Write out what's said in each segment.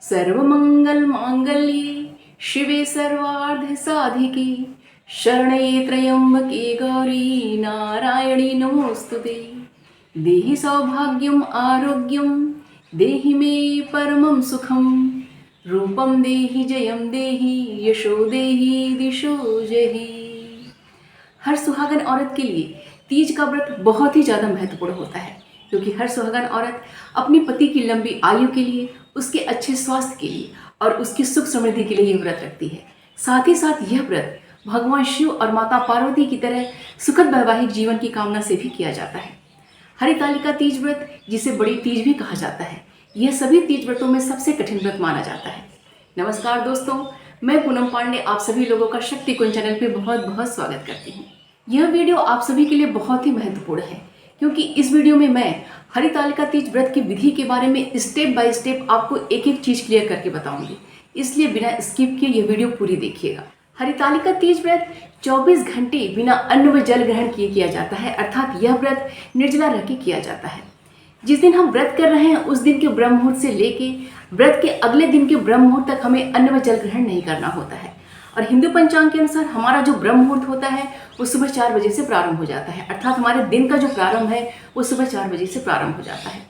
सर्वमंगल मांगल्ये शिवे सर्वार्थ साधिके शरणे त्र्यंबके गौरी नारायणी नमोस्तुते। देहि सौभाग्यम आरोग्यम देहि मे परमं सुखम रूपम देहि जयम देहि यशो देहि दिशो जहि। हर सुहागन औरत के लिए तीज का व्रत बहुत ही ज़्यादा महत्वपूर्ण होता है, क्योंकि हर सुहागन औरत अपने पति की लंबी आयु के लिए, उसके अच्छे स्वास्थ्य के लिए और उसकी सुख समृद्धि के लिए यह व्रत रखती है। साथ ही साथ यह व्रत भगवान शिव और माता पार्वती की तरह सुखद वैवाहिक जीवन की कामना से भी किया जाता है। हरितालिका तीज व्रत, जिसे बड़ी तीज भी कहा जाता है, यह सभी तीज व्रतों में सबसे कठिन व्रत माना जाता है। नमस्कार दोस्तों, मैं पूनम पांडे आप सभी लोगों का शक्ति कुंज चैनल पे बहुत बहुत स्वागत करती हूँ। यह वीडियो आप सभी के लिए बहुत ही महत्वपूर्ण है, क्योंकि इस वीडियो में मैं हरितालिका तीज व्रत की विधि के बारे में स्टेप बाय स्टेप आपको एक एक चीज क्लियर करके बताऊंगी, इसलिए बिना स्किप किए यह वीडियो पूरी देखिएगा। हरितालिका तीज व्रत 24 घंटे बिना अन्न व जल ग्रहण किए किया जाता है, अर्थात यह व्रत निर्जला रह के किया जाता है। जिस दिन हम व्रत कर रहे हैं उस दिन के ब्रह्म मुहूर्त से लेके व्रत के अगले दिन के ब्रह्म मुहूर्त तक हमें अन्न व जल ग्रहण नहीं करना होता है। और हिंदू पंचांग के अनुसार हमारा जो ब्रह्म मुहूर्त होता है वो सुबह 4 बजे से प्रारंभ हो जाता है, अर्थात हमारे दिन का जो प्रारंभ है वो सुबह 4 बजे से प्रारंभ हो जाता है।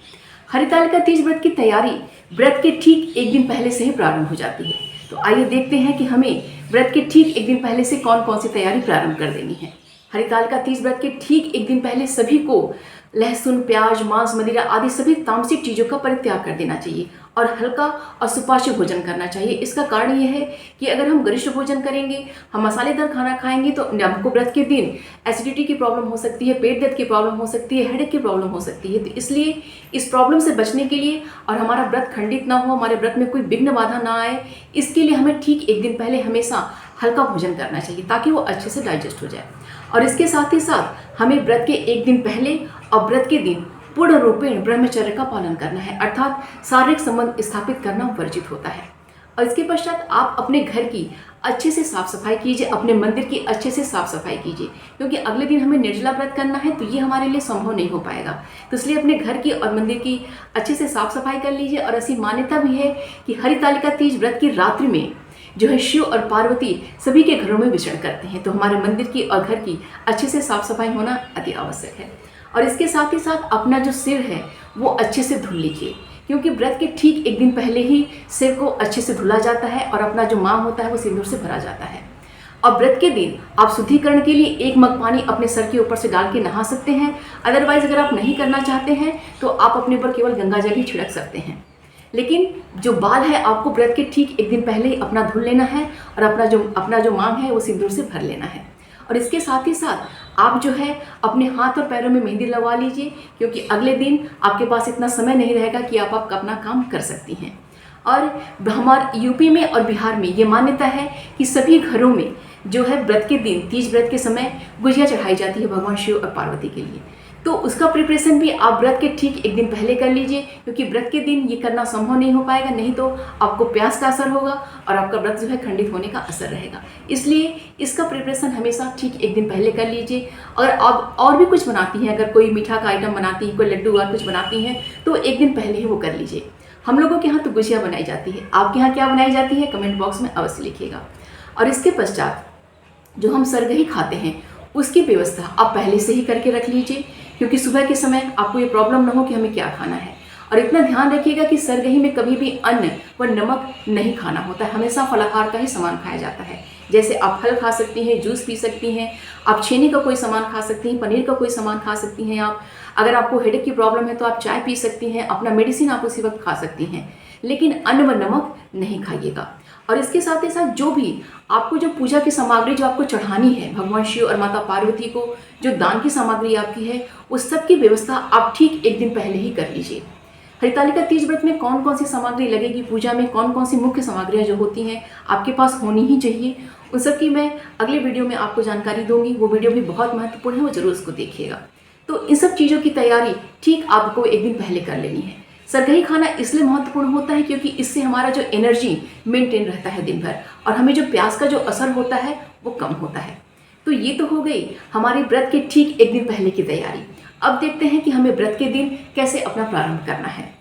हरितालिका तीज व्रत की तैयारी व्रत के ठीक एक दिन पहले से ही प्रारंभ हो जाती है। तो आइए देखते हैं कि हमें व्रत के ठीक एक दिन पहले से कौन कौन सी तैयारी प्रारंभ कर देनी है। हरितालिका तीज व्रत के ठीक एक दिन पहले सभी को लहसुन, प्याज, मांस, मदिरा आदि सभी तामसिक चीज़ों का परित्याग कर देना चाहिए और हल्का और सुपाच्य भोजन करना चाहिए। इसका कारण यह है कि अगर हम गरिष्ठ भोजन करेंगे, हम मसालेदार खाना खाएंगे, तो हमको व्रत के दिन एसिडिटी की प्रॉब्लम हो सकती है, पेट दर्द की प्रॉब्लम हो सकती है, हेडेक की प्रॉब्लम हो सकती है। तो इसलिए इस प्रॉब्लम से बचने के लिए और हमारा व्रत खंडित ना हो, हमारे व्रत में कोई विघ्न बाधा ना आए, इसके लिए हमें ठीक एक दिन पहले हमेशा हल्का भोजन करना चाहिए ताकि वो अच्छे से डाइजेस्ट हो जाए। और इसके साथ ही साथ हमें व्रत के एक दिन पहले और व्रत के दिन पूर्ण रूपेण ब्रह्मचर्य का पालन करना है, अर्थात शारीरिक संबंध स्थापित करना वर्जित होता है। और इसके पश्चात आप अपने घर की अच्छे से साफ सफाई कीजिए, अपने मंदिर की अच्छे से साफ सफाई कीजिए, क्योंकि अगले दिन हमें निर्जला व्रत करना है, तो ये हमारे लिए संभव नहीं हो पाएगा। तो इसलिए अपने घर की और मंदिर की अच्छे से साफ सफाई कर लीजिए। और ऐसी मान्यता भी है कि हरितालिका तीज व्रत की रात्रि में जो है शिव और पार्वती सभी के घरों में विचरण करते हैं, तो हमारे मंदिर की और घर की अच्छे से साफ सफाई होना अति आवश्यक है। और इसके साथ ही साथ अपना जो सिर है वो अच्छे से धुल लीजिए, क्योंकि व्रत के ठीक एक दिन पहले ही सिर को अच्छे से धुला जाता है और अपना जो मांग होता है वो सिंदूर से भरा जाता है। और व्रत के दिन आप शुद्धिकरण के लिए 1 मग पानी अपने सर के ऊपर से डाल के नहा सकते हैं। अदरवाइज अगर आप नहीं करना चाहते हैं तो आप अपने ऊपर केवल गंगा जल ही छिड़क सकते हैं। लेकिन जो बाल है आपको व्रत के ठीक एक दिन पहले ही अपना धुल लेना है और अपना जो मांग है वो सिंदूर से भर लेना है। और इसके साथ ही साथ आप जो है अपने हाथ और पैरों में मेहंदी लगवा लीजिए, क्योंकि अगले दिन आपके पास इतना समय नहीं रहेगा कि आप अपना काम कर सकती हैं। और हमारे यूपी में और बिहार में ये मान्यता है कि सभी घरों में जो है व्रत के दिन तीज व्रत के समय गुजिया चढ़ाई जाती है भगवान शिव और पार्वती के लिए। तो उसका प्रिपरेशन भी आप व्रत के ठीक एक दिन पहले कर लीजिए, क्योंकि व्रत के दिन ये करना संभव नहीं हो पाएगा, नहीं तो आपको प्यास का असर होगा और आपका व्रत जो है खंडित होने का असर रहेगा। इसलिए इसका प्रिपरेशन हमेशा ठीक एक दिन पहले कर लीजिए। अगर आप और भी कुछ बनाती हैं, अगर कोई मीठा का आइटम बनाती हैं, कोई लड्डू और कुछ बनाती हैं, तो एक दिन पहले ही वो कर लीजिए। हम लोगों के यहाँ तो गुजिया बनाई जाती है, आपके यहाँ क्या बनाई जाती है कमेंट बॉक्स में अवश्य लिखिएगा। और इसके पश्चात जो हम सरगही खाते हैं उसकी व्यवस्था आप पहले से ही करके रख लीजिए, क्योंकि सुबह के समय आपको ये प्रॉब्लम ना हो कि हमें क्या खाना है। और इतना ध्यान रखिएगा कि सरगही में कभी भी अन्न व नमक नहीं खाना होता है, हमेशा फलाहार का ही सामान खाया जाता है। जैसे आप फल खा सकती हैं, जूस पी सकती हैं, आप छेने का कोई सामान खा सकती हैं, पनीर का कोई सामान खा सकती हैं। आप अगर आपको हेडेक की प्रॉब्लम है तो आप चाय पी सकती हैं, अपना मेडिसिन आप उसी वक्त खा सकती हैं, लेकिन अन्न व नमक नहीं खाइएगा। और इसके साथ ही साथ जो भी आपको जो पूजा की सामग्री जो आपको चढ़ानी है भगवान शिव और माता पार्वती को, जो दान की सामग्री आपकी है, उस सब की व्यवस्था आप ठीक एक दिन पहले ही कर लीजिए। हरितालिका तीज व्रत में कौन कौन सी सामग्री लगेगी, पूजा में कौन कौन सी मुख्य सामग्रियाँ जो होती हैं आपके पास होनी ही चाहिए, उन सब की मैं अगले वीडियो में आपको जानकारी दूंगी। वो वीडियो भी बहुत महत्वपूर्ण है, वो जरूर उसको देखिएगा। तो इन सब चीज़ों की तैयारी ठीक आपको एक दिन पहले कर लेनी है। सरगही खाना इसलिए महत्वपूर्ण होता है क्योंकि इससे हमारा जो एनर्जी मेंटेन रहता है दिन भर, और हमें जो प्यास का जो असर होता है वो कम होता है। तो ये तो हो गई हमारे व्रत के ठीक एक दिन पहले की तैयारी। अब देखते हैं कि हमें व्रत के दिन कैसे अपना प्रारंभ करना है।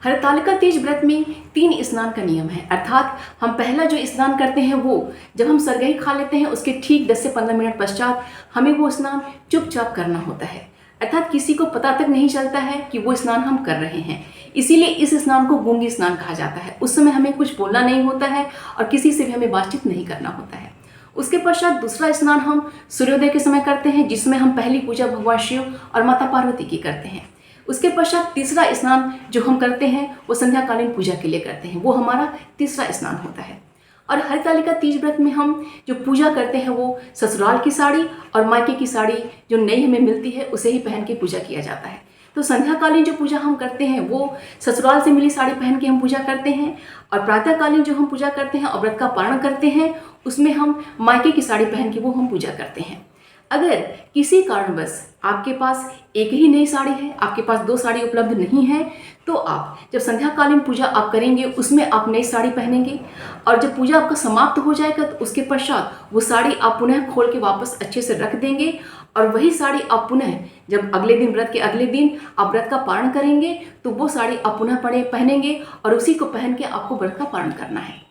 हरतालिका तीज व्रत में 3 स्नान का नियम है, अर्थात हम पहला जो स्नान करते हैं वो जब हम सरगही खा लेते हैं उसके ठीक 10 से 15 मिनट पश्चात हमें वो स्नान चुपचाप करना होता है, अर्थात किसी को पता तक नहीं चलता है कि वो स्नान हम कर रहे हैं। इसीलिए इस स्नान को गूंगी स्नान कहा जाता है। उस समय हमें कुछ बोलना नहीं होता है और किसी से भी हमें बातचीत नहीं करना होता है। उसके पश्चात दूसरा स्नान हम सूर्योदय के समय करते हैं, जिसमें हम पहली पूजा भगवान शिव और माता पार्वती की करते हैं। उसके पश्चात तीसरा स्नान जो हम करते हैं वो संध्याकालीन पूजा के लिए करते हैं, वो हमारा तीसरा स्नान होता है। और हरतालिका तीज व्रत में हम जो पूजा करते हैं वो ससुराल की साड़ी और मायके की साड़ी जो नई हमें मिलती है उसे ही पहन के पूजा किया जाता है। तो संध्याकालीन जो पूजा हम करते हैं वो ससुराल से मिली साड़ी पहन के हम पूजा करते हैं, और प्रातःकालीन जो हम पूजा करते हैं और व्रत का पारण करते हैं उसमें हम मायके की साड़ी पहन के वो हम पूजा करते हैं। अगर किसी कारणवश आपके पास एक ही नई साड़ी है, आपके पास 2 साड़ी उपलब्ध नहीं है, तो आप जब संध्याकालीन पूजा आप करेंगे उसमें आप नई साड़ी पहनेंगे, और जब पूजा आपका समाप्त हो जाएगा तो उसके पश्चात वो साड़ी आप पुनः खोल के वापस अच्छे से रख देंगे, और वही साड़ी आप पुनः जब अगले दिन व्रत के अगले दिन आप व्रत का पारण करेंगे तो वो साड़ी आप पुनः पहनेंगे और उसी को पहन के आपको व्रत का पारण करना है।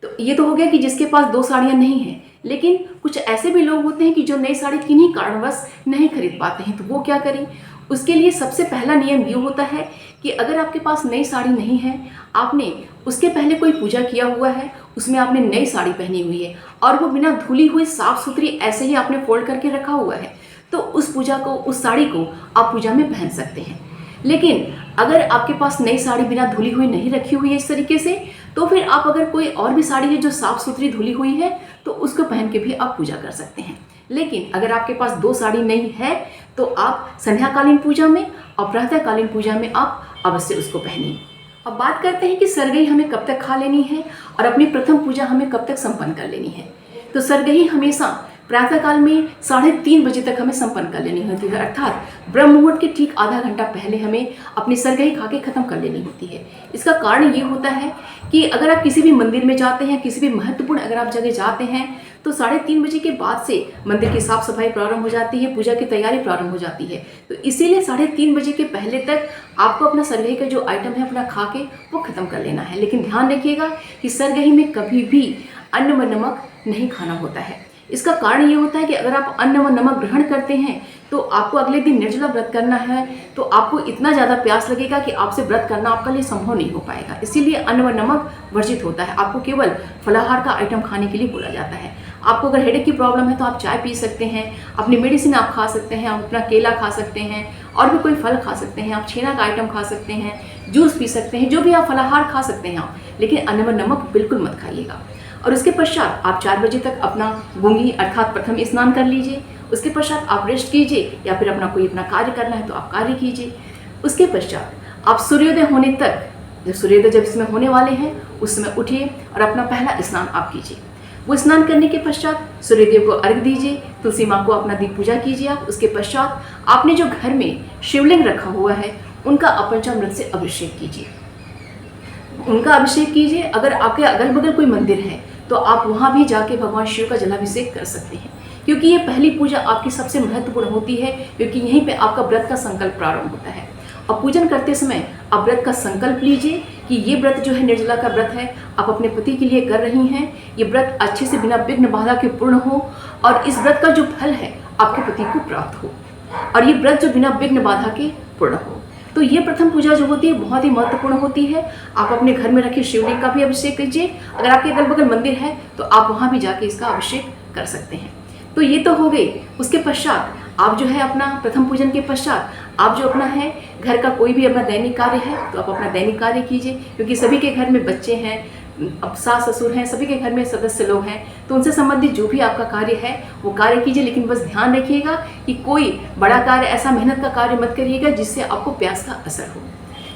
तो ये तो हो गया कि जिसके पास 2 साड़ियाँ नहीं हैं, लेकिन कुछ ऐसे भी लोग होते हैं कि जो नई साड़ी किन्हीं कारणवश नहीं खरीद पाते हैं, तो वो क्या करें। उसके लिए सबसे पहला नियम ये होता है कि अगर आपके पास नई साड़ी नहीं है, आपने उसके पहले कोई पूजा किया हुआ है, उसमें आपने नई साड़ी पहनी हुई है और वो बिना धुली हुई साफ़ सुथरी ऐसे ही आपने फोल्ड करके रखा हुआ है, तो उस साड़ी को आप पूजा में पहन सकते हैं। लेकिन अगर आपके पास नई साड़ी बिना धुली हुई नहीं रखी हुई है इस तरीके से, तो फिर आप अगर कोई और भी साड़ी है जो साफ़ सुथरी धुली हुई है तो उसको पहन के भी आप पूजा कर सकते हैं। लेकिन अगर आपके पास 2 साड़ी नहीं है तो आप संध्याकालीन पूजा में और प्रातःकालीन पूजा में आप अवश्य उसको पहनिए। अब बात करते हैं कि सरगही हमें कब तक खा लेनी है और अपनी प्रथम पूजा हमें कब तक संपन्न कर लेनी है। तो सरगही हमेशा प्रातःकाल में 3:30 बजे तक हमें संपन्न कर लेनी होती है, अर्थात ब्रह्म मुहूर्त के ठीक आधा घंटा पहले हमें अपनी सरगही खा के ख़त्म कर लेनी होती है। इसका कारण ये होता है कि अगर आप किसी भी मंदिर में जाते हैं, किसी भी महत्वपूर्ण अगर आप जगह जाते हैं, तो 3:30 बजे के बाद से मंदिर की साफ़ सफाई प्रारंभ हो जाती है, पूजा की तैयारी प्रारंभ हो जाती है। तो इसीलिए 3:30 बजे के पहले तक आपको अपना सरगही का जो आइटम है अपना खा के वो ख़त्म कर लेना है। लेकिन ध्यान रखिएगा कि सरगही में कभी भी अन्न व नमक नहीं खाना होता है। इसका कारण ये होता है कि अगर आप अन्न व नमक ग्रहण करते हैं तो आपको अगले दिन निर्जला व्रत करना है, तो आपको इतना ज़्यादा प्यास लगेगा कि आपसे व्रत करना आपके लिए संभव नहीं हो पाएगा। इसीलिए अन्न व नमक वर्जित होता है। आपको केवल फलाहार का आइटम खाने के लिए बोला जाता है। आपको अगर हेडेक की प्रॉब्लम है तो आप चाय पी सकते हैं, अपनी मेडिसिन आप खा सकते हैं, आप अपना केला खा सकते हैं और भी कोई फल खा सकते हैं, आप छेना का आइटम खा सकते हैं, जूस पी सकते हैं, जो भी आप फलाहार खा सकते हैं आप, लेकिन अन्न व नमक बिल्कुल मत खाइएगा। और उसके पश्चात आप 4 बजे तक अपना गूंगी अर्थात प्रथम स्नान कर लीजिए। उसके पश्चात आप रेस्ट कीजिए या फिर अपना कार्य करना है तो आप कार्य कीजिए। उसके पश्चात आप सूर्योदय होने तक, जब इसमें होने वाले हैं उस समय उठिए और अपना पहला स्नान आप कीजिए। वो स्नान करने के पश्चात सूर्यदेव को अर्घ्य दीजिए, तुलसी माँ को अपना दीप पूजा कीजिए आप। उसके पश्चात आपने जो घर में शिवलिंग रखा हुआ है उनका अपंचामृत से अभिषेक कीजिए, उनका अभिषेक कीजिए। अगर आपके अगल बगल कोई मंदिर है तो आप वहाँ भी जाके भगवान शिव का जलाभिषेक कर सकते हैं, क्योंकि ये पहली पूजा आपकी सबसे महत्वपूर्ण होती है, क्योंकि यहीं पे आपका व्रत का संकल्प प्रारंभ होता है। और पूजन करते समय आप व्रत का संकल्प लीजिए कि ये व्रत जो है निर्जला का व्रत है, आप अपने पति के लिए कर रही हैं। ये व्रत अच्छे से बिना विघ्न बाधा के पूर्ण हो और इस व्रत का जो फल है आपके पति को प्राप्त हो, और ये व्रत जो बिना विघ्न बाधा के पूर्ण हो। तो ये प्रथम पूजा जो होती है बहुत ही महत्वपूर्ण होती है। आप अपने घर में रखे शिवलिंग का भी अभिषेक कीजिए। अगर आपके अगल बगल मंदिर है तो आप वहाँ भी जाके इसका अभिषेक कर सकते हैं। तो ये तो हो गई। उसके पश्चात आप जो है अपना प्रथम पूजन के पश्चात आप जो अपना है घर का कोई भी अपना दैनिक कार्य है तो आप अपना दैनिक कार्य कीजिए, क्योंकि सभी के घर में बच्चे हैं, अब सास ससुर हैं, सभी के घर में सदस्य लोग हैं, तो उनसे संबंधित जो भी आपका कार्य है वो कार्य कीजिए। लेकिन बस ध्यान रखिएगा कि कोई बड़ा कार्य, ऐसा मेहनत का कार्य मत करिएगा जिससे आपको प्यास का असर हो।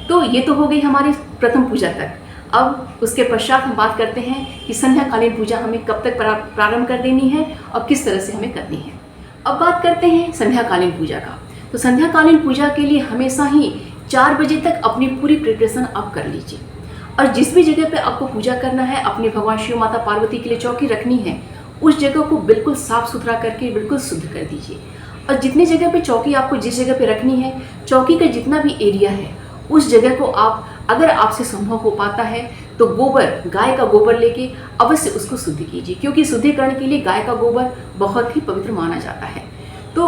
तो ये तो हो गई हमारी प्रथम पूजा तक। अब उसके पश्चात हम बात करते हैं कि संध्याकालीन पूजा हमें कब तक प्रारंभ कर देनी है और किस तरह से हमें करनी है। अब बात करते हैं संध्याकालीन पूजा का। तो संध्याकालीन पूजा के लिए हमेशा ही 4 बजे तक अपनी पूरी प्रिपरेशन आप कर लीजिए, और जिस भी जगह पे आपको पूजा करना है, अपने भगवान शिव माता पार्वती के लिए चौकी रखनी है, उस जगह को बिल्कुल साफ सुथरा करके बिल्कुल शुद्ध कर दीजिए। और जितनी जगह पे चौकी आपको जिस जगह पे रखनी है, चौकी का जितना भी एरिया है उस जगह को आप अगर आपसे संभव हो पाता है तो गोबर, गाय का गोबर लेके अवश्य उसको शुद्ध कीजिए, क्योंकि शुद्धिकरण के लिए गाय का गोबर बहुत ही पवित्र माना जाता है। तो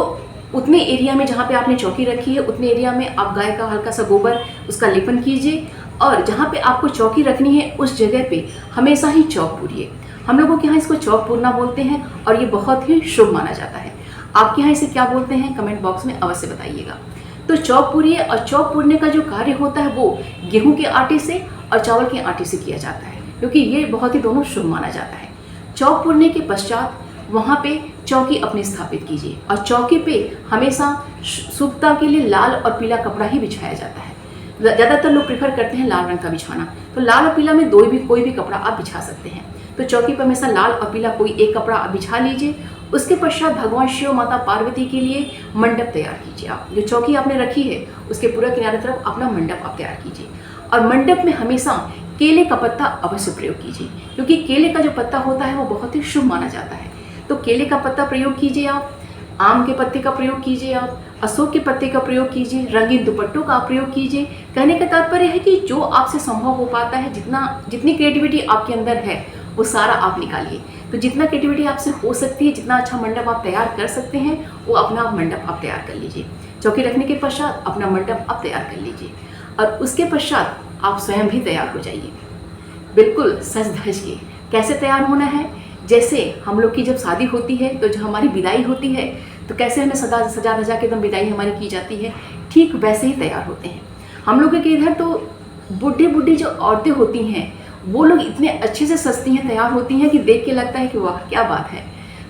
उतने एरिया में जहाँ पे आपने चौकी रखी है, उतने एरिया में आप गाय का हल्का सा गोबर उसका लेपन कीजिए, और जहाँ पे आपको चौकी रखनी है उस जगह पे हमेशा ही चौक पूरिए। हम लोगों के यहाँ इसको चौक पूरना बोलते हैं और ये बहुत ही शुभ माना जाता है। आपके यहाँ इसे क्या बोलते हैं कमेंट बॉक्स में अवश्य बताइएगा। तो चौक पूरिए, और चौक पूरने का जो कार्य होता है वो गेहूं के आटे से और चावल के आटे से किया जाता है, क्योंकि ये बहुत ही दोनों शुभ माना जाता है। चौक पूरने के पश्चात वहाँ पे चौकी अपनी स्थापित कीजिए, और चौकी पे हमेशा शुभता के लिए लाल और पीला कपड़ा ही बिछाया जाता है। ज़्यादातर लोग प्रेफर करते हैं लाल रंग का बिछाना, तो लाल और पीला में कोई भी कपड़ा आप बिछा सकते हैं। तो चौकी पर हमेशा लाल और पीला कोई एक कपड़ा आप बिछा लीजिए। उसके पश्चात भगवान शिव, माता पार्वती के लिए मंडप तैयार कीजिए। आप जो चौकी आपने रखी है उसके पूरा किनारे तरफ अपना मंडप आप तैयार कीजिए, और मंडप में हमेशा केले का पत्ता अवश्य प्रयोग कीजिए, क्योंकि केले का जो पत्ता होता है वो बहुत ही शुभ माना जाता है। तो केले का पत्ता प्रयोग कीजिए आप, आम के पत्ते का प्रयोग कीजिए आप, अशोक के पत्ते का प्रयोग कीजिए, रंगीन दुपट्टों का प्रयोग कीजिए। कहने का तात्पर्य है कि जो आपसे संभव हो पाता है, जितनी क्रिएटिविटी आपके अंदर है वो सारा आप निकालिए। तो जितना क्रिएटिविटी आपसे हो सकती है, जितना अच्छा मंडप आप तैयार कर सकते हैं, वो अपना मंडप आप तैयार कर लीजिए। चौकी रखने के पश्चात अपना मंडप आप तैयार कर लीजिए, और उसके पश्चात आप स्वयं भी तैयार हो जाइए, बिल्कुल सज धज के। कैसे तैयार होना है? जैसे हम लोग की जब शादी होती है तो जो हमारी विदाई होती है, तो कैसे हमें सजा धजा के एकदम विदाई हमारी की जाती है, ठीक वैसे ही तैयार होते हैं। हम लोगों के इधर तो बूढ़ी जो औरतें होती हैं वो लोग इतने अच्छे से सजती हैं, तैयार होती हैं कि देख के लगता है कि वाह क्या बात है।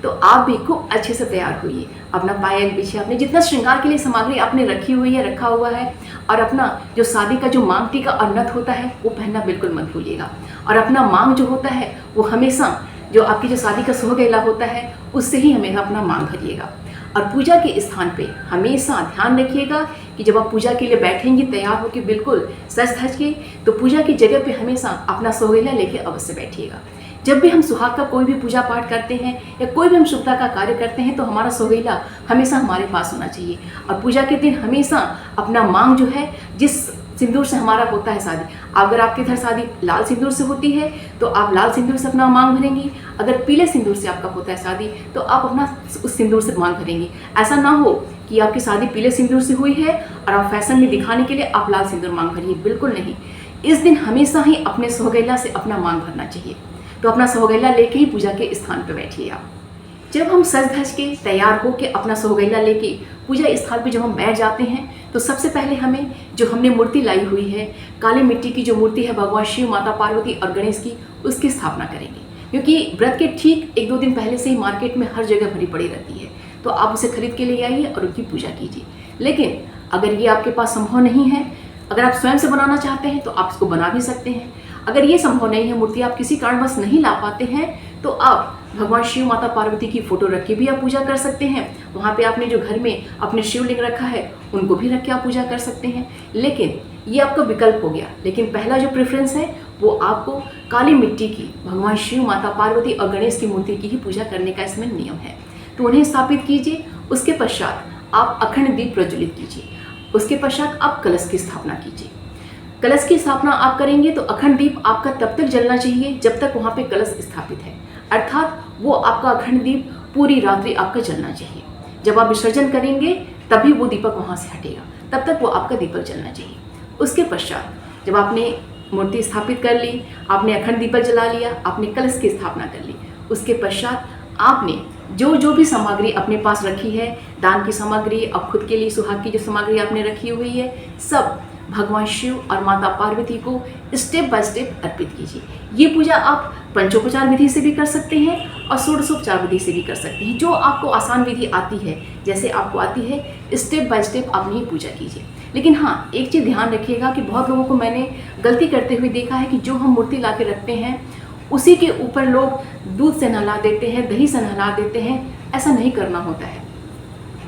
तो आप भी खूब अच्छे से तैयार होइए, अपना पायल बिछिए, आपने जितना श्रृंगार के लिए सामग्री आपने रखी हुई है, रखा हुआ है, और अपना जो शादी का जो मांग टीका और नथ होता है वो पहनना बिल्कुल मत भूलिएगा। और अपना मांग जो होता है वो हमेशा जो आपकी जो शादी का सोहगेला होता है उससे ही हमेशा अपना मांग भरिएगा। और पूजा के स्थान पे हमेशा ध्यान रखिएगा कि जब आप पूजा के लिए बैठेंगे तैयार होकर बिल्कुल सज धज के, तो पूजा की जगह पे हमेशा अपना सोहगेला लेके अवश्य बैठिएगा। जब भी हम सुहाग का कोई भी पूजा पाठ करते हैं या कोई भी हम शुभता का कार्य करते हैं तो हमारा सोहगेला हमेशा हमारे पास होना चाहिए। और पूजा के दिन हमेशा अपना मांग जो है, जिस सिंदूर से हमारा होता है शादी, अगर आपके इधर शादी लाल सिंदूर से होती है तो आप लाल सिंदूर से अपना मांग भरेंगी, अगर पीले सिंदूर से आपका होता है शादी तो आप अपना उस सिंदूर से मांग भरेंगी। ऐसा ना हो कि आपकी शादी पीले सिंदूर से हुई है और आप फैशन में दिखाने के लिए आप लाल सिंदूर मांग भरिए, बिल्कुल नहीं। इस दिन हमेशा ही अपने सोहगेला से अपना मांग भरना चाहिए। तो अपना सोहगेला लेके ही पूजा के स्थान पर बैठिए आप। जब हम सज धज के तैयार हो के अपना सोहगेला लेके पूजा स्थल पे जब हम बैठ जाते हैं तो सबसे पहले हमें जो हमने मूर्ति लाई हुई है, काली मिट्टी की जो मूर्ति है भगवान शिव, माता पार्वती और गणेश की, उसकी स्थापना करेंगे। क्योंकि व्रत के ठीक 1-2 दिन पहले से ही मार्केट में हर जगह भरी पड़ी रहती है, तो आप उसे खरीद के ले आइए और उनकी पूजा कीजिए। लेकिन अगर ये आपके पास संभव नहीं है, अगर आप स्वयं से बनाना चाहते हैं तो आप इसको बना भी सकते हैं। अगर ये संभव नहीं है, मूर्ति आप किसी कारणवश नहीं ला पाते हैं, तो आप भगवान शिव, माता पार्वती की फोटो रख के भी आप पूजा कर सकते हैं। वहाँ पे आपने जो घर में अपने शिवलिंग रखा है उनको भी रख के आप पूजा कर सकते हैं। लेकिन ये आपका विकल्प हो गया। लेकिन पहला जो प्रेफरेंस है वो आपको काली मिट्टी की भगवान शिव, माता पार्वती और गणेश की मूर्ति की ही पूजा करने का इसमें नियम है। तो उन्हें स्थापित कीजिए। उसके पश्चात आप अखंड दीप प्रज्वलित कीजिए। उसके पश्चात आप कलश की स्थापना कीजिए। कलश की स्थापना आप करेंगे तो अखंड दीप आपका तब तक जलना चाहिए जब तक वहाँ पे कलश स्थापित है, अर्थात वो आपका अखंड दीप पूरी रात्रि आपका जलना चाहिए। जब आप विसर्जन करेंगे तभी वो दीपक वहाँ से हटेगा, तब तक वो आपका दीपक जलना चाहिए। उसके पश्चात जब आपने मूर्ति स्थापित कर ली, आपने अखंड दीपक जला लिया, आपने कलश की स्थापना कर ली, उसके पश्चात आपने जो भी सामग्री अपने पास रखी है, दान की सामग्री और खुद के लिए सुहाग की जो सामग्री आपने रखी हुई है, सब भगवान शिव और माता पार्वती को स्टेप बाय स्टेप अर्पित कीजिए। ये पूजा आप पंचोपचार विधि से भी कर सकते हैं और षोडशोपचार विधि से भी कर सकते हैं। जो आपको आसान विधि आती है, जैसे आपको आती है, स्टेप बाय स्टेप आप नहीं पूजा कीजिए। लेकिन हाँ, एक चीज़ ध्यान रखिएगा कि बहुत लोगों को मैंने गलती करते हुए देखा है कि जो हम मूर्ति ला के रखते हैं उसी के ऊपर लोग दूध से नहला देते हैं, दही से नहला देते हैं। ऐसा नहीं करना होता है।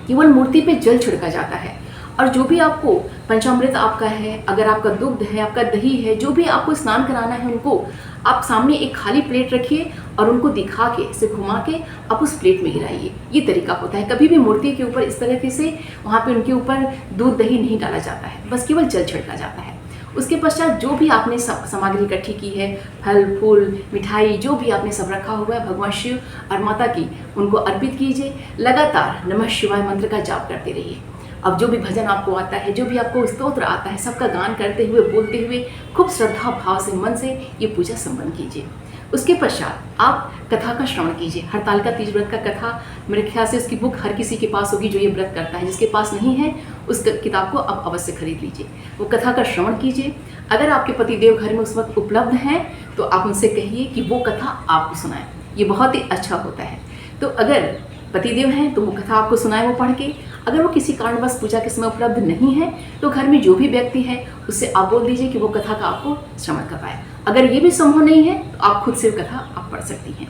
केवल मूर्ति पे जल छिड़का जाता है और जो भी आपको पंचामृत आपका है, अगर आपका दुग्ध है, आपका दही है, जो भी आपको स्नान कराना है, उनको आप सामने एक खाली प्लेट रखिए और उनको दिखा के, इसे घुमा के आप उस प्लेट में गिराइए। ये तरीका होता है। कभी भी मूर्ति के ऊपर इस तरीके से वहाँ पे उनके ऊपर दूध दही नहीं डाला जाता है, बस केवल जल छिड़का जाता है। उसके पश्चात जो भी आपने सामग्री इकट्ठी की है, फल फूल मिठाई जो भी आपने सब रखा हुआ है भगवान शिव और माता की, उनको अर्पित कीजिए। लगातार नमः शिवाय मंत्र का जाप करते रहिए। अब जो भी भजन आपको आता है, जो भी आपको स्तोत्र आता है, सबका गान करते हुए बोलते हुए खूब श्रद्धा भाव से मन से ये पूजा संपन्न कीजिए। उसके पश्चात आप कथा का श्रवण कीजिए। हरतालिका तीज व्रत का कथा मेरे ख्याल से उसकी बुक हर किसी के पास होगी जो ये व्रत करता है। जिसके पास नहीं है उस किताब को आप अवश्य खरीद लीजिए, वो कथा का श्रवण कीजिए। अगर आपके पतिदेव घर में उस वक्त उपलब्ध हैं तो आप उनसे कहिए कि वो कथा आपको सुनाएं, ये बहुत ही अच्छा होता है। तो अगर पतिदेव हैं तो वो कथा आपको सुनाए वो पढ़ के। अगर वो किसी कारणवश पूजा के समय उपलब्ध नहीं है तो घर में जो भी व्यक्ति है उससे आप बोल दीजिए कि वो कथा का आपको श्रवण करवाए। अगर ये भी संभव नहीं है तो आप खुद से कथा आप पढ़ सकती हैं।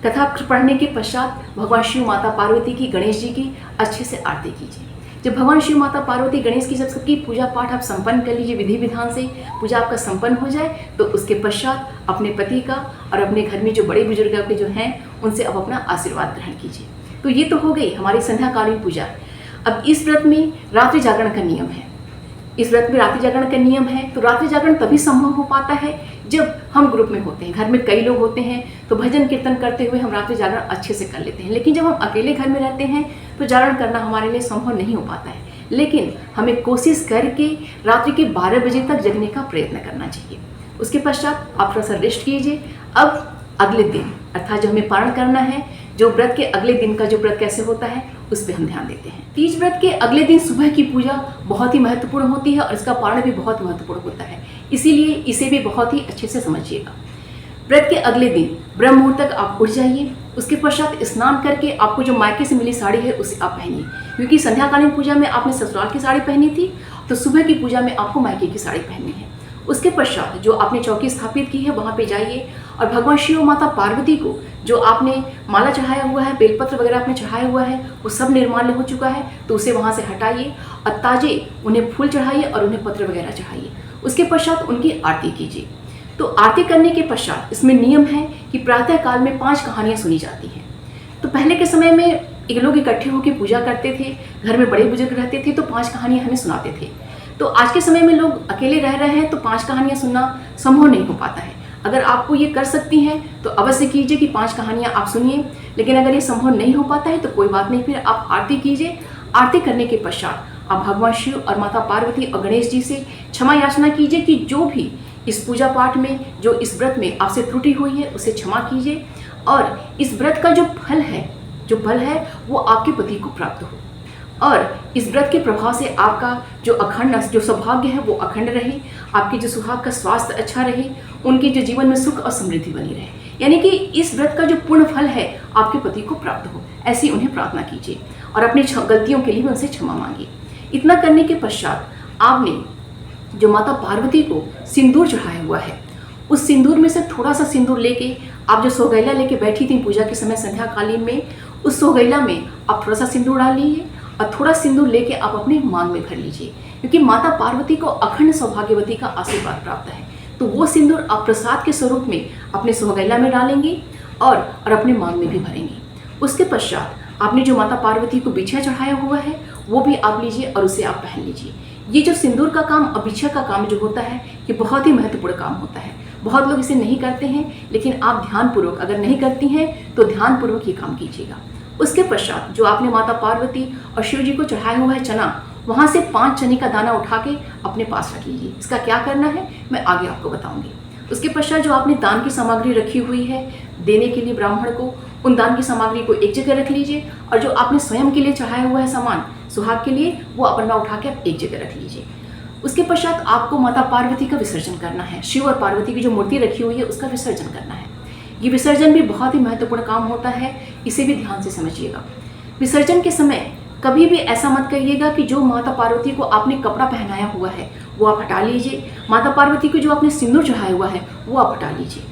कथा पढ़ने के पश्चात भगवान शिव माता पार्वती की, गणेश जी की अच्छे से आरती कीजिए। जब भगवान शिव माता पार्वती गणेश की जब सबकी पूजा पाठ आप संपन्न कर लीजिए, विधि विधान से पूजा आपका संपन्न हो जाए, तो उसके पश्चात अपने पति का और अपने घर में जो बड़े बुजुर्ग के जो हैं उनसे अब अपना आशीर्वाद ग्रहण कीजिए। तो ये तो हो गई हमारी संध्याकालीन पूजा। अब इस व्रत में रात्रि जागरण का नियम है। इस व्रत में रात्रि जागरण का नियम है तो रात्रि जागरण तभी संभव हो पाता है जब हम ग्रुप में होते हैं, घर में कई लोग होते हैं तो भजन कीर्तन करते हुए हम रात्रि जागरण अच्छे से कर लेते हैं। लेकिन जब हम अकेले घर में रहते हैं तो जागरण करना हमारे लिए संभव नहीं हो पाता है। लेकिन हमें कोशिश करके रात्रि के 12 बजे तक जगने का प्रयत्न करना चाहिए। उसके पश्चात आप थोड़ा सा रेस्ट कीजिए। अब अगले दिन अर्थात जो हमें पारण करना है, जो व्रत के अगले दिन का जो व्रत कैसे होता है उस पर हम ध्यान देते हैं। तीज व्रत के अगले दिन सुबह की पूजा बहुत ही महत्वपूर्ण होती है और इसका पारण भी बहुत महत्वपूर्ण होता है, इसीलिए इसे भी बहुत ही अच्छे से समझिएगा। व्रत के अगले दिन ब्रह्म मुहूर्त तक आप उठ जाइए। उसके पश्चात स्नान करके आपको जो मायके से मिली साड़ी है उसे आप पहनिए, क्योंकि संध्याकालीन पूजा में आपने ससुराल की साड़ी पहनी थी तो सुबह की पूजा में आपको मायके की साड़ी पहननी है। उसके पश्चात जो आपने चौकी स्थापित की है वहाँ पे जाइए और भगवान शिव माता पार्वती को जो आपने माला चढ़ाया हुआ है, बेलपत्र वगैरह आपने चढ़ाया हुआ है, वो सब निर्माल्य हो चुका है तो उसे वहाँ से हटाइए और ताजे उन्हें फूल चढ़ाइए और उन्हें पत्र वगैरह चढ़ाइए। उसके पश्चात उनकी आरती कीजिए। तो आरती करने के पश्चात इसमें नियम है कि प्रातः काल में 5 कहानियाँ सुनी जाती हैं। तो पहले के समय में एक लोग इकट्ठे होकर पूजा करते थे, घर में बड़े बुजुर्ग रहते थे तो 5 कहानियाँ हमें सुनाते थे। तो आज के समय में लोग अकेले रह रहे हैं तो 5 कहानियाँ सुनना संभव नहीं हो पाता है। अगर आपको ये कर सकती हैं तो अवश्य कीजिए कि 5 कहानियाँ आप सुनिए। लेकिन अगर ये संभव नहीं हो पाता है तो कोई बात नहीं, फिर आप आरती कीजिए। आरती करने के पश्चात आप भगवान शिव और माता पार्वती और गणेश जी से क्षमा याचना कीजिए कि जो भी इस पूजा पाठ में, जो इस व्रत में आपसे त्रुटि हुई है उसे क्षमा कीजिए और इस व्रत का जो फल है वो आपके पति को प्राप्त हो और इस व्रत के प्रभाव से आपका जो अखंड जो सौभाग्य है वो अखंड रहे, आपकी जो सुहाग का स्वास्थ्य अच्छा रहे, उनके जो जीवन में सुख और समृद्धि बनी रहे, यानी कि इस व्रत का जो पूर्ण फल है आपके पति को प्राप्त हो, ऐसी उन्हें प्रार्थना कीजिए और अपनी गलतियों के लिए भी उनसे क्षमा मांगिए। इतना करने के पश्चात आपने जो माता पार्वती को सिंदूर चढ़ाया हुआ है उस सिंदूर में से थोड़ा सा सिंदूर लेके आप जो सोगैला लेके बैठी थी पूजा के समय संध्याकालीन में, उस सोगैला में आप थोड़ा सा सिंदूर डाल लीजिए और थोड़ा सिंदूर लेके आप अपने मांग में भर लीजिए, क्योंकि माता पार्वती को अखंड सौभाग्यवती का आशीर्वाद प्राप्त है। तो वो सिंदूर आप प्रसाद के स्वरूप में अपने सोहगैला में डालेंगे और अपने मांग में भी भरेंगे। उसके पश्चात आपने जो माता पार्वती को बिछिया चढ़ाया हुआ है वो भी आप लीजिए और उसे आप पहन लीजिए। ये जो सिंदूर का काम और बिछिया का काम जो होता है ये बहुत ही महत्वपूर्ण काम होता है। बहुत लोग इसे नहीं करते हैं, लेकिन आप ध्यानपूर्वक, अगर नहीं करती हैं तो ध्यानपूर्वक ये काम कीजिएगा। उसके पश्चात जो आपने माता पार्वती और शिव जी को चढ़ाया हुआ है चना, वहाँ से 5 चने का दाना उठा के अपने पास रख लीजिए। इसका क्या करना है मैं आगे आपको बताऊंगी। उसके पश्चात जो आपने दान की सामग्री रखी हुई है देने के लिए ब्राह्मण को, उन दान की सामग्री को एक जगह रख लीजिए और जो आपने स्वयं के लिए चढ़ाया हुआ है सामान सुहाग के लिए वो अपना उठा के आप एक जगह रख लीजिए। उसके पश्चात आपको माता पार्वती का विसर्जन करना है। शिव और पार्वती की जो मूर्ति रखी हुई है उसका विसर्जन करना है। ये विसर्जन भी बहुत ही महत्वपूर्ण काम होता है, इसे भी ध्यान से समझिएगा। विसर्जन के समय कभी भी ऐसा मत करिएगा कि जो माता पार्वती को आपने कपड़ा पहनाया हुआ है वो आप हटा लीजिए, माता पार्वती को जो आपने सिंदूर चढ़ाया हुआ है वो आप हटा लीजिए।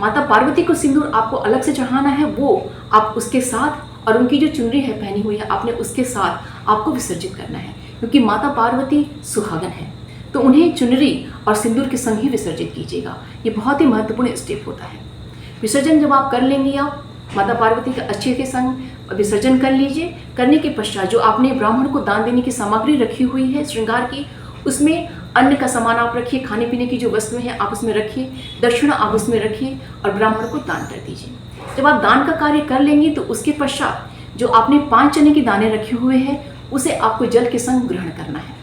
माता पार्वती को सिंदूर आपको अलग से चढ़ाना है, वो आप उसके साथ और उनकी जो चुनरी है पहनी हुई है आपने उसके साथ आपको विसर्जित करना है, क्योंकि माता पार्वती सुहागन है तो उन्हें चुनरी और सिंदूर के संग ही विसर्जित कीजिएगा। ये बहुत ही महत्वपूर्ण स्टेप होता है। विसर्जन जब आप कर लेंगे, आप माता पार्वती के अच्छे के संग विसर्जन कर लीजिए। करने के पश्चात जो आपने ब्राह्मण को दान देने की सामग्री रखी हुई है श्रृंगार की, उसमें अन्न का सामान आप रखिए, खाने पीने की जो वस्तुएं हैं आप उसमें रखिए, दक्षिणा आप उसमें रखिए और ब्राह्मण को दान कर दीजिए। जब आप दान का कार्य कर लेंगे तो उसके पश्चात जो आपने 5 चने के दाने रखे हुए हैं उसे आपको जल के संग ग्रहण करना है।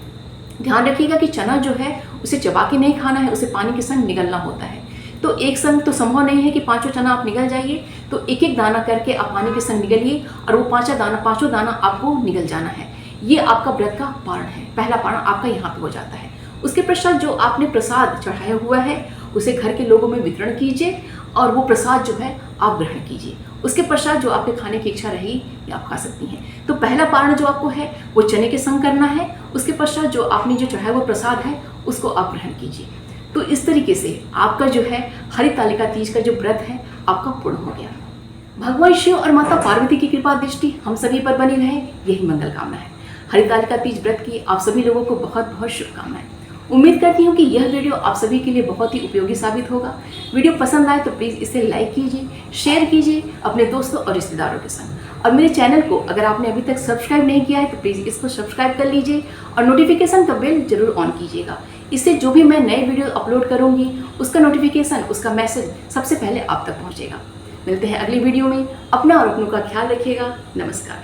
ध्यान रखिएगा कि चना जो है उसे चबा के नहीं खाना है, उसे पानी के संग निगलना होता है। तो एक संग तो संभव नहीं है कि 5 चना आप निगल जाइए, तो एक एक दाना करके आप पानी के संग निगलिए और वो 5 दाना आपको निगल जाना है। ये आपका व्रत का पारण है, पहला पारण आपका यहाँ पे हो जाता है। उसके पश्चात जो आपने प्रसाद चढ़ाया हुआ है उसे घर के लोगों में वितरण कीजिए और वो प्रसाद जो है आप ग्रहण कीजिए। उसके पश्चात जो आपके खाने की इच्छा रही ये आप खा सकती हैं। तो पहला पारण जो आपको है वो चने के संग करना है। उसके पश्चात जो आपने जो चढ़ाया हुआ प्रसाद है उसको आप ग्रहण कीजिए। तो इस तरीके से आपका जो है हरितालिका तीज का जो व्रत है आपका पूर्ण हो गया। भगवान शिव और माता पार्वती की कृपा दृष्टि हम सभी पर बनी रहे, यही मंगल कामना है। हरितालिका तीज व्रत की आप सभी लोगों को बहुत बहुत शुभकामनाएं। उम्मीद करती हूँ कि यह वीडियो आप सभी के लिए बहुत ही उपयोगी साबित होगा। वीडियो पसंद आए तो प्लीज़ इसे लाइक कीजिए, शेयर कीजिए अपने दोस्तों और रिश्तेदारों के संग। और मेरे चैनल को अगर आपने अभी तक सब्सक्राइब नहीं किया है तो प्लीज़ इसको सब्सक्राइब कर लीजिए और नोटिफिकेशन का बेल जरूर ऑन कीजिएगा। इससे जो भी मैं नए वीडियो अपलोड करूँगी उसका नोटिफिकेशन, उसका मैसेज सबसे पहले आप तक पहुँचेगा। मिलते हैं अगली वीडियो में। अपना और अपनों का ख्याल रखिएगा। नमस्कार।